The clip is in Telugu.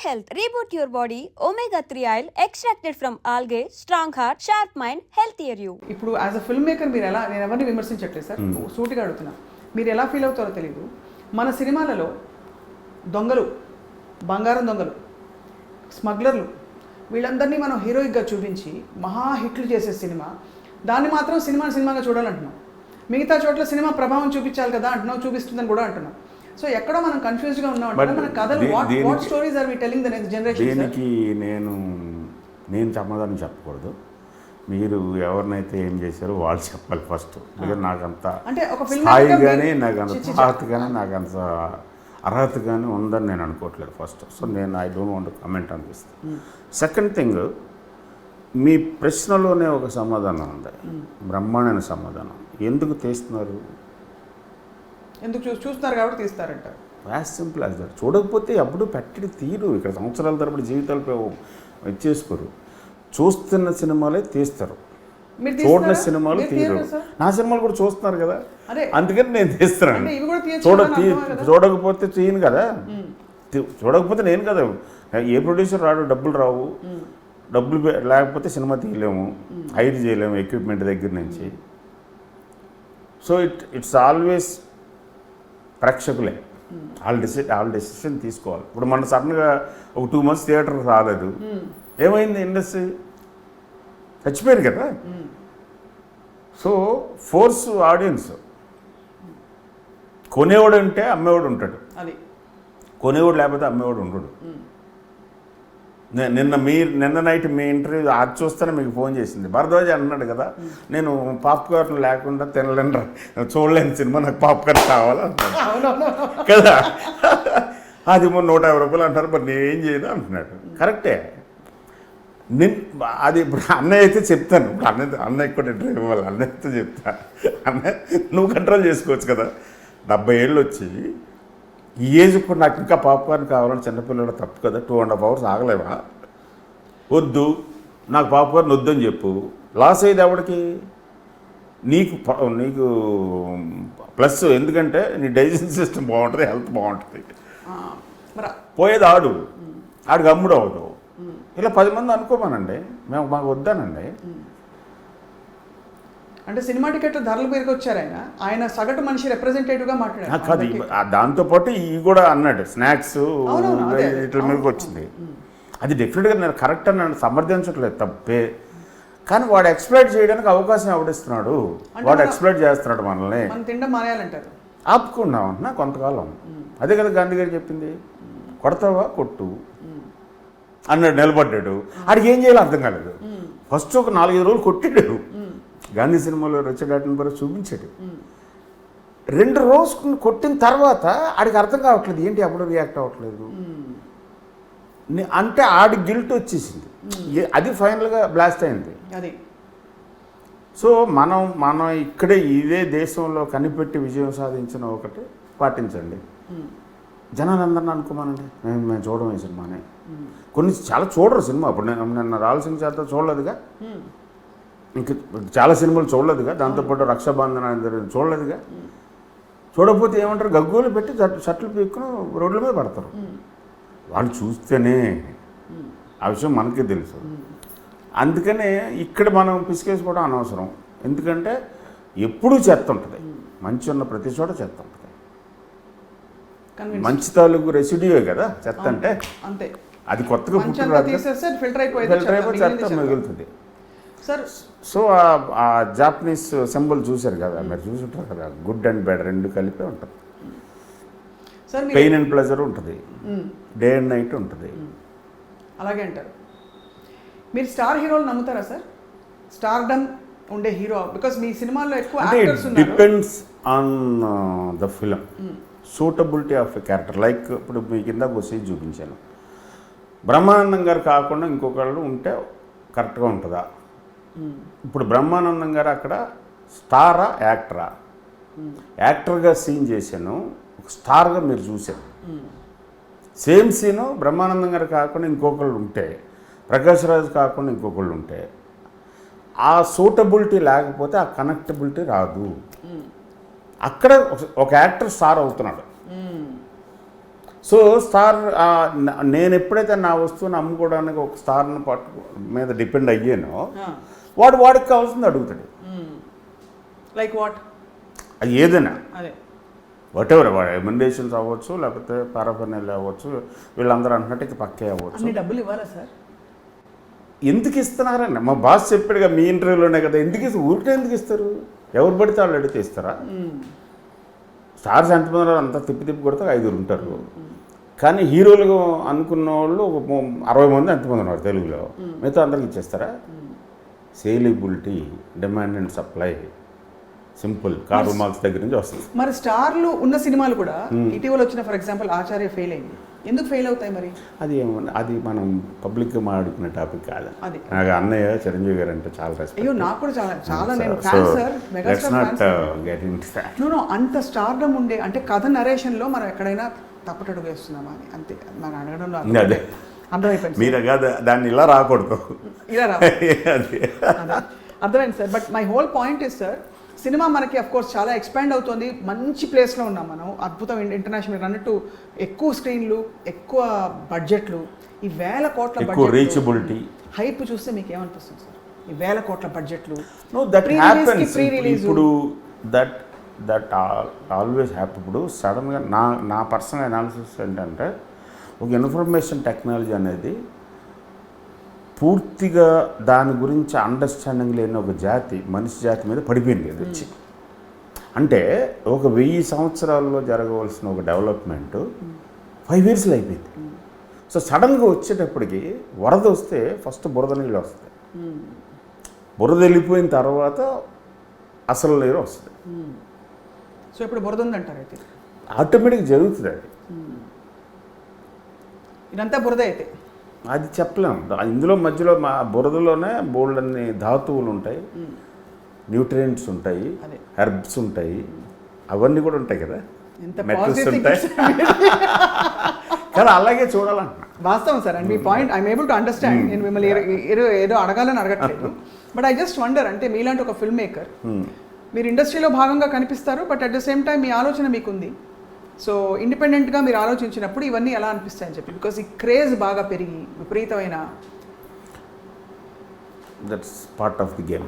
health. Reboot your body. Omega-3 oil extracted from algae. Strong heart, sharp mind, healthier you. ఇప్పుడు యాజ్ అ ఫిల్మ్ మేకర్ మీరు ఎలా, నేను ఎవరిని విమర్శించట్లేదు సార్, సూటిగా అడుగుతున్నా, మీరు ఎలా ఫీల్ అవుతారో తెలియదు. మన సినిమాలలో దొంగలు, బంగారం దొంగలు, స్మగ్లర్లు, వీళ్ళందరినీ మనం హీరోయిక్గా చూపించి మహా హిట్లు చేసే సినిమా, దాన్ని మాత్రం సినిమాగా చూడాలంటున్నాం. మిగతా చోట్ల సినిమా ప్రభావం చూపించాలి కదా అంటున్నాం, చూపిస్తుందని కూడా అంటున్నాం. సో ఎక్కడో మనం కన్ఫ్యూజ్గా ఉన్నాం అంటే మన కథలు what stories are we telling the next generation. దీనికి నేను సమాధానం చెప్పకూడదు. మీరు ఎవరినైతే ఏం చేశారో వాళ్ళు చెప్పాలి ఫస్ట్. బికాజ్ నాకంత అంటే ఒక ఫిల్మ్ స్థాయి కానీ నాకంత తాహత కానీ నాకంత అర్హత కానీ ఉందని నేను అనుకోవట్లేదు ఫస్ట్. సో నేను ఐ డోంట్ వాంట్ కమెంట్ అనిపిస్తుంది. సెకండ్ థింగ్, మీ ప్రశ్నలోనే ఒక సమాధానం ఉంది, బ్రహ్మాండమైన సమాధానం. ఎందుకు తీస్తున్నారు? ఎందుకు చూస్తున్నారు కాబట్టి తీస్తారంటారు. As simple as that. చూడకపోతే అప్పుడు పెట్టడి తీరు. ఇక్కడ సంవత్సరాల తరబడి జీవితాలపై ఇచ్చేసుకోరు. చూస్తున్న సినిమాలే తీస్తారు, చూడని సినిమాలు తీరు. నా సినిమాలు కూడా చూస్తున్నారు కదా, అందుకని నేను తీస్తున్నాను. చూడకపోతే తీయను కదా, చూడకపోతే నేను కదా. ఏ ప్రొడ్యూసర్ రాడు, డబ్బులు రావు, డబ్బులు లేకపోతే సినిమా తీయలేము, హైర్ చేయలేము ఎక్విప్మెంట్ దగ్గర నుంచి. సో ఇట్స్ ఆల్వేస్ ప్రేక్షకులే వాళ్ళ డెసిషన్ తీసుకోవాలి. ఇప్పుడు మన సడన్గా ఒక 2 months థియేటర్ రాలేదు, ఏమైంది? ఇండస్ట్రీ చచ్చిపోయారు కదా. So force audience. కొనేవాడు ఉంటే అమ్మేవాడు ఉంటాడు, కొనేవాడు లేకపోతే అమ్మేవాడు ఉండడు. నిన్న నైట్ మీ ఇంటర్వ్యూ అది చూస్తేనే మీకు ఫోన్ చేసింది. భరద్వాజ్ అన్నాడు కదా, నేను పాప్కార్న్ లేకుండా చూడలేని సినిమా, నాకు పాప్కార్న్ కావాలన్నాడు కదా. అది 150 రూపాయలు అంటారు, మరి నేనేం చేయను అంటున్నాడు. కరెక్టే. అది ఇప్పుడు అన్నయ్య అయితే చెప్తాను, ఇప్పుడు అన్నయ్య కూడా ఇంటర్వ్యూ ఇవ్వాలి, అన్నయ్యతో చెప్తా, అన్నయ్య నువ్వు కంట్రోల్ చేసుకోవచ్చు కదా. 70 ఏళ్ళు వచ్చి ఈ ఏజ్ ఇప్పుడు నాకు ఇంకా పాప్కార్న్ కావాలని చిన్నపిల్లలు తప్పు కదా. 2.5 hours ఆగలేవా? వద్దు, నాకు పాప్కార్న్ వద్దని చెప్పు. లాస్ అయ్యేది ఎవరికి? నీకు ప్లస్. ఎందుకంటే నీ డైజెషన్ సిస్టమ్ బాగుంటుంది, హెల్త్ బాగుంటుంది. పోయేది ఆడికి అమ్ముడు అవ్వదు. ఇలా 10 మంది అనుకోమానండి, మాకు వద్దానండి. అంటే సినిమా టికెట్లు ధరలు పెరిగి వచ్చారు. ఆయన సగటు మనిషి రిప్రజెంటేటివ్గా మాట్లాడారు. కాదు, దాంతోపాటు ఇవి కూడా అన్నాడు, స్నాక్స్ ఇట్ల మీదకి వచ్చింది. అది డెఫినెట్గా నేను కరెక్ట్ అని సమర్థించట్లేదు, తప్పే. కానీ వాడు ఎక్స్ప్లైట్ చేయడానికి అవకాశం ఎవడిస్తున్నాడు? వాడు ఎక్స్ప్లైట్ చేస్తున్నాడు మనల్ని. తినడం మానేయాలంటారు. ఆపుకున్నాం అంటున్నా కొంతకాలం. అదే కదా గాంధీ గారు చెప్పింది, కొడతావా కొట్టు అన్నాడు, నిలబడ్డాడు. ఆడికి ఏం చేయాలో అర్థం కాలేదు. ఫస్ట్ ఒక 4-5 రోజులు కొట్టాడు. గాంధీ సినిమాలో రిచర్డ్ అటెన్బరో చూపించాడు. 2 రోజులు కొట్టిన తర్వాత ఆడికి అర్థం కావట్లేదు, ఏంటి అప్పుడు రియాక్ట్ అవ్వట్లేదు అంటే ఆడి గిల్ట్ వచ్చేసింది. అది ఫైనల్గా బ్లాస్ట్ అయింది. సో మనం ఇక్కడే ఇదే దేశంలో కనిపెట్టి విజయం సాధించిన ఒకటి పాటించండి. జనాలందరినీ అనుకోమానండి, మేము చూడడం ఈ సినిమానే. కొన్ని చాలా చూడరు సినిమా. ఇప్పుడు నిన్న రాయలసీమ చేత చూడలేదుగా, ఇంక చాలా సినిమాలు చూడలేదుగా, దాంతోపాటు రక్షాబంధన చూడలేదుగా. చూడకపోతే ఏమంటారు, గగ్గోలు పెట్టి షర్ట్లు పీక్కుని రోడ్ల మీద పడతారు. వాళ్ళు చూస్తేనే ఆ విషయం మనకే తెలుసు. అందుకనే ఇక్కడ మనం పిసికేసుకోవడం అనవసరం. ఎందుకంటే ఎప్పుడూ చెత్త ఉంటుంది, మంచి ఉన్న ప్రతి చోట చెత్త ఉంటుంది. మంచి తాలూకు రెసిడ్యూయే కదా చెత్త అంటే. అంతే, అది కొత్తగా ఫిల్టర్ అయిపోయి చెత్త మిగులుతుంది. సో ఆ జాపనీస్ సింబల్ చూశారు కదా, మీరు చూసుంటారు కదా, గుడ్ అండ్ బ్యాడ్ 2 కలిపే ఉంటుంది. పెయిన్ అండ్ ప్లెజర్ ఉంటుంది, డే అండ్ నైట్ ఉంటుంది. అలాగే అంటారు. మీరు స్టార్ హీరోలు నమ్ముతారా సార్? స్టార్డమ్ ఉండే హీరో, బికాస్ మీ సినిమాల్లో ఎక్కువ యాక్టర్స్ ఉన్నారు. Depends on the film, suitability of a character. Like ఇప్పుడు మీ కింద వచ్చి చూపించాను, బ్రహ్మానందం గారు కాకుండా ఇంకొకళ్ళు ఉంటే కరెక్ట్గా ఉంటుందా? ఇప్పుడు బ్రహ్మానందం గారు అక్కడ స్టారా యాక్టరా? యాక్టర్గా సీన్ చేశాను, ఒక స్టార్గా మీరు చూశారు. సేమ్ సీను బ్రహ్మానందం గారు కాకుండా ఇంకొకళ్ళు ఉంటే, ప్రకాష్ రాజ్ కాకుండా ఇంకొకళ్ళు ఉంటే, ఆ సూటబిలిటీ లేకపోతే ఆ కనెక్టబిలిటీ రాదు. అక్కడ ఒక యాక్టర్ స్టార్ అవుతున్నాడు. సో స్టార్ నేను ఎప్పుడైతే నా వస్తువుని అమ్ముకోవడానికి ఒక స్టార్ని మీద డిపెండ్ అయ్యానో వాడికి కావాల్సింది అడుగుతాడు. Like what? అది ఏదైనా అదే వాట్ ఎవర్ వాడు ఎమెండేషన్స్ అవ్వచ్చు, లేకపోతే పారాఫర్నల్ అవ్వచ్చు, వీళ్ళందరూ అంటున్నట్టు పక్కే అవ్వచ్చు. అన్ని డబ్బులు ఇవ్వాలా సార్? ఎందుకు ఇస్తున్నారండి? మా బాస్ చెప్పాడుగా మీ ఇంటర్వ్యూలోనే కదా, ఊరికే ఎందుకు ఇస్తారు? ఎవరు పడితే వాళ్ళు అడిగితే ఇస్తారా? స్టార్స్ ఎంతమంది ఉన్నారు? అంతా తిప్పి కొడితే 5 ఉంటారు. కానీ హీరోలుగా అనుకున్న వాళ్ళు ఒక 60 మంది ఎంతమంది ఉన్నారు తెలుగులో, మిగతా అందరికి ఇచ్చేస్తారా? Saleability, demand and supply, simple. Karl Marx దగ్గర నుంచి వస్తుంది. మరి స్టార్లు ఉన్న సినిమాలు కూడా ఇటీవల వచ్చిన ఫర్ ఎగ్జాంపుల్ ఆచార్య ఫెయిల్ అయింది. ఎందుకు ఫెయిల్ అవుతాయి మరి? అది మనం పబ్లిక్గా మాట్లాడుకునే టాపిక్ కాదు. అది నాకు అన్నయ్య చిరంజీవి గారు అంటే చాలా రెస్పెక్ట్. అయ్యో నాకు కూడా చాలా నేను fan sir, megastar fan. No అంత స్టార్డమ్ ఉండే అంటే కథ నరేషన్లో మనం ఎక్కడైనా తప్పటడుగు వేస్తున్నామా అని అంతే మనం అడగడంలో అర్థమైపోయింది. మీరు దాన్ని ఇలా రాకూడదు, ఇలా రా అర్థమైంది sir. But my whole point is sir, cinema మనకి అఫ్ కోర్స్ చాలా ఎక్స్పాండ్ అవుతుంది, మంచి ప్లేస్లో ఉన్నాం మనం, అద్భుతం ఇంటర్నేషనల్ అన్నట్టు, ఎక్కువ స్క్రీన్లు, ఎక్కువ బడ్జెట్లు, ఈ 1000 కోట్ల ఎక్కువ రీచబిలిటీ హైప్ చూస్తే మీకు ఏమనిపిస్తుంది సార్? ఈ 1000 కోట్ల బడ్జెట్లు ప్రీ రిలీజ్ ఇప్పుడు దట్ ఆల్వేస్ హ్యాపీ. ఇప్పుడు సడన్గా నా పర్సనల్ అనాలిసిస్ ఏంటంటే, ఒక ఇన్ఫర్మేషన్ టెక్నాలజీ అనేది పూర్తిగా దాని గురించి అండర్స్టాండింగ్ లేని ఒక మనిషి జాతి మీద పడిపోయింది అది వచ్చి. అంటే ఒక 1000 సంవత్సరాల్లో జరగవలసిన ఒక డెవలప్మెంట్ 5 yearsలో అయిపోయింది. సో సడన్గా వచ్చేటప్పటికి వరద వస్తే ఫస్ట్ బురద నీళ్ళు వస్తుంది, బురద వెళ్ళిపోయిన తర్వాత అసలు నీరు వస్తుంది. సో ఇప్పుడు బురద ఉందంటారు అయితే ఆటోమేటిక్గా జరుగుతుంది. అది ఇదంతా బురద అయితే అది చెప్పలేము. ఇందులో మధ్యలో మా బురదలోనే బోల్డ్ అన్ని ధాతువులు ఉంటాయి, న్యూట్రియంట్స్ ఉంటాయి, హెర్బ్స్ ఉంటాయి, అవన్నీ కూడా ఉంటాయి కదా, మెటల్స్ ఉంటాయి కదా, అలాగే చూడాలంటున్నా. వాస్తవం sir. And me point I'm able to understand. నేను మిమ్మల్ని ఏదో అడగాలని అడగట్లేదు, బట్ ఐ జస్ట్ వండర్, అంటే మీలాంటి ఒక ఫిల్మ్ మేకర్, మీరు ఇండస్ట్రీలో భాగంగా కనిపిస్తారు, but at the same time మీ ఆలోచన మీకుంది. సో ఇండిపెండెంట్గా మీరు ఆలోచించినప్పుడు ఇవన్నీ ఎలా అనిపిస్తాయని చెప్పి, బికాస్ ఈ క్రేజ్ బాగా పెరిగి విపరీతమైన that's part of the game.